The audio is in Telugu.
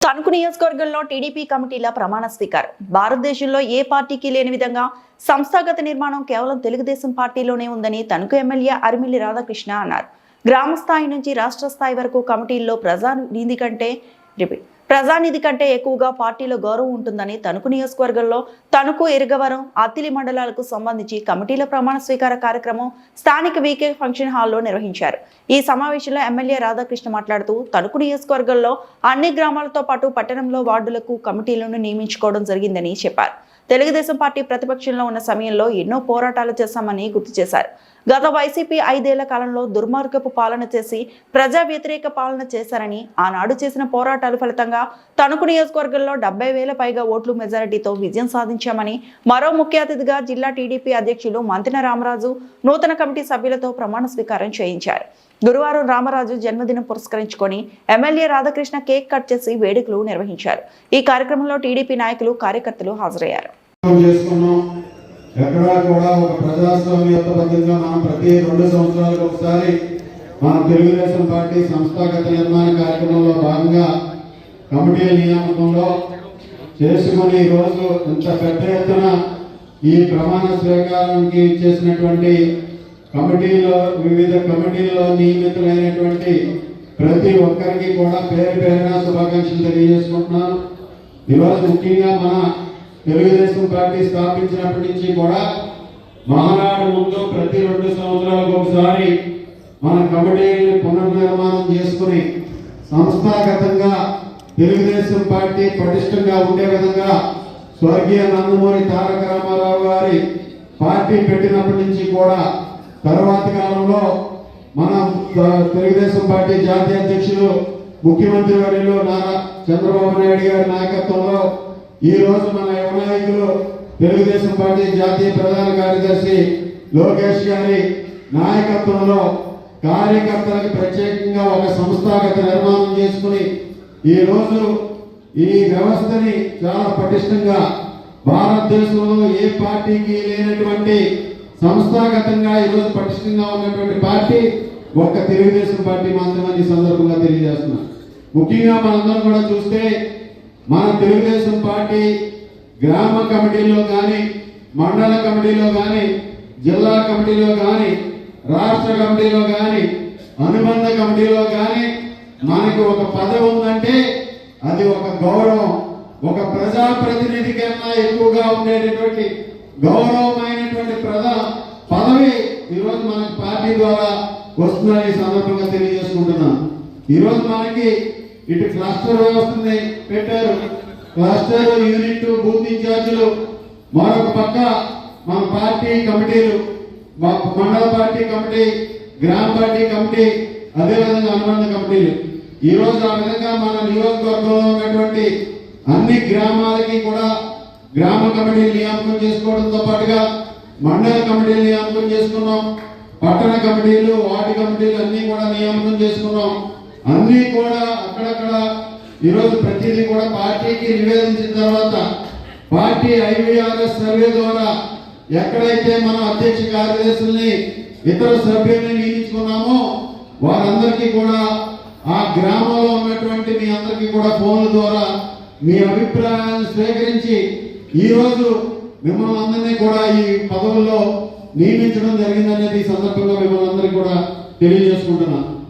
తణుకు నియోజకవర్గంలో టీడీపీ కమిటీల ప్రమాణ స్వీకారం. భారతదేశంలో ఏ పార్టీకి లేని విధంగా సంస్థాగత నిర్మాణం కేవలం తెలుగుదేశం పార్టీలోనే ఉందని తణుకు ఎమ్మెల్యే అరిమిల్లి రాధాకృష్ణ అన్నారు. గ్రామ స్థాయి నుంచి రాష్ట్ర స్థాయి వరకు కమిటీల్లో ప్రజానిధి కంటే ఎక్కువగా పార్టీలో గౌరవం ఉంటుందని తణుకు నియోజకవర్గంలో తణుకు, ఇరగవరం, అత్తిలి మండలాలకు సంబంధించి కమిటీల ప్రమాణ స్వీకార కార్యక్రమం స్థానిక వీకే ఫంక్షన్ హాల్లో నిర్వహించారు. ఈ సమావేశంలో ఎమ్మెల్యే రాధాకృష్ణ మాట్లాడుతూ తణుకు నియోజకవర్గంలో అన్ని గ్రామాలతో పాటు పట్టణంలో వార్డులకు కమిటీలను నియమించుకోవడం జరిగిందని చెప్పారు. తెలుగుదేశం పార్టీ ప్రతిపక్షంలో ఉన్న సమయంలో ఎన్నో పోరాటాలు చేశామని గుర్తు చేశారు. గత వైసీపీ 5 ఏళ్ల కాలంలో దుర్మార్గపు పాలన చేసి ప్రజా వ్యతిరేక పాలన చేశారని, ఆనాడు చేసిన పోరాటాల ఫలితంగా తణుకు నియోజకవర్గంలో 70,000 పైగా ఓట్లు మెజారిటీతో విజయం సాధించామని, మరో ముఖ్య అతిథిగా జిల్లా టీడీపీ అధ్యక్షులు మంతిన రామరాజు నూతన కమిటీ సభ్యులతో ప్రమాణ స్వీకారం చేయించారు. గురువారం రామరాజు జన్మదినం పురస్కరించుకొని ఎమ్మెల్యే రాధాకృష్ణ కేక్ కట్ చేసి వేడుకలు నిర్వహించారు. ఈ కార్యక్రమంలో టీడీపీ నాయకులు, కార్యకర్తలు హాజరయ్యారు. ఎక్కడా కూడా ఒక ప్రజాస్వామ్యబద్ధంగా మనం ప్రతి 2 సంవత్సరాలకు ఒకసారి మన తెలుగుదేశం పార్టీ సంస్థాగత నిర్మాణ కార్యక్రమంలో భాగంగా కమిటీల నియామకంలో చేసుకుని ఈరోజు ఇంత పెద్ద ఎత్తున ఈ ప్రమాణ స్వీకారానికి చేసినటువంటి వివిధ కమిటీల్లో నియమితులైనటువంటి ప్రతి ఒక్కరికి కూడా పేరు పేరున శుభాకాంక్షలు తెలియజేసుకుంటున్నాను. ఈరోజు ముఖ్యంగా మన తెలుగుదేశం పార్టీ స్థాపించినప్పటి నుంచి కూడా మహానాడు ముందు ప్రతి 2 సంవత్సరాలకు ఒకసారి మన కమిటీని పునర్నిర్మాణం చేసుకుని సంస్థాగతంగా తెలుగుదేశం పార్టీ పటిష్టంగా ఉండే విధంగా స్వర్గీయ నందమూరి తారక రామారావు గారి పార్టీ పెట్టినప్పటి నుంచి కూడా తర్వాతి కాలంలో మన తెలుగుదేశం పార్టీ జాతీయ అధ్యక్షులు ముఖ్యమంత్రి వర్యులు నారా చంద్రబాబు నాయుడు గారి నాయకత్వంలో ఈ రోజు మన యువ నాయకులు తెలుగుదేశం పార్టీ జాతీయ ప్రధాన కార్యదర్శి లోకేష్ గారి నాయకత్వంలో కార్యకర్తలకు ప్రత్యేకంగా ఒక సంస్థాగత నిర్మాణం చేసుకుని ఈ రోజు ఈ వ్యవస్థని చాలా పటిష్టంగా భారతదేశంలో ఏ పార్టీకి లేనటువంటి సంస్థాగతంగా ఈరోజు పటిష్టంగా ఉన్నటువంటి పార్టీ ఒక్క తెలుగుదేశం పార్టీ మాత్రమే ఈ సందర్భంగా తెలియజేస్తున్నారు. ముఖ్యంగా మనందరం కూడా చూస్తే మన తెలుగుదేశం పార్టీ గ్రామ కమిటీలో కానీ, మండల కమిటీలో కానీ, జిల్లా కమిటీలో కానీ, రాష్ట్ర కమిటీలో కానీ, అనుబంధ కమిటీలో కానీ మనకి ఒక పదవి ఉందంటే అది ఒక గౌరవం. ఒక ప్రజాప్రతినిధి కన్నా ఎక్కువగా ఉండేటటువంటి గౌరవమైనటువంటి పదవి ఈరోజు మనకి పార్టీ ద్వారా వస్తుందని ఈ సందర్భంగా తెలియజేసుకుంటున్నాం. ఈరోజు మనకి ఇటు క్లస్టర్ వ్యవస్థని పెట్టారు. క్లస్టర్, యూనిట్, బూత్ ఇన్ఛార్జీలు, మరొక పక్క మన పార్టీ కమిటీలు, మండల పార్టీ కమిటీ, గ్రామ పార్టీ కమిటీ, అదేవిధంగా అనుబంధ కమిటీలు. ఈరోజు ఆ విధంగా మన నియోజకవర్గంలో ఉన్నటువంటి అన్ని గ్రామాలకి కూడా గ్రామ కమిటీలు నియామకం చేసుకోవడంతో పాటుగా మండల కమిటీలు నియామకం చేసుకున్నాం. పట్టణ కమిటీలు, వార్డు కమిటీలు అన్ని కూడా నియామకం చేసుకున్నాం. అన్ని కూడా అక్కడక్కడ ఈరోజు ప్రతిదీ కూడా పార్టీకి నివేదించిన తర్వాత పార్టీ IVRS సర్వే ద్వారా ఎక్కడైతే మనం అధ్యక్ష కార్యదర్శుల్ని, ఇతర సభ్యుల్ని నియమించుకున్నామో వారందరికీ కూడా ఆ గ్రామంలో ఉన్నటువంటి మీ అందరికీ కూడా ఫోన్ల ద్వారా మీ అభిప్రాయాలను స్వీకరించి ఈరోజు మిమ్మల్ని అందరినీ కూడా ఈ పదవుల్లో నియమించడం జరిగిందనేది ఈ సందర్భంగా మిమ్మల్ని అందరికీ కూడా తెలియజేసుకుంటున్నాను.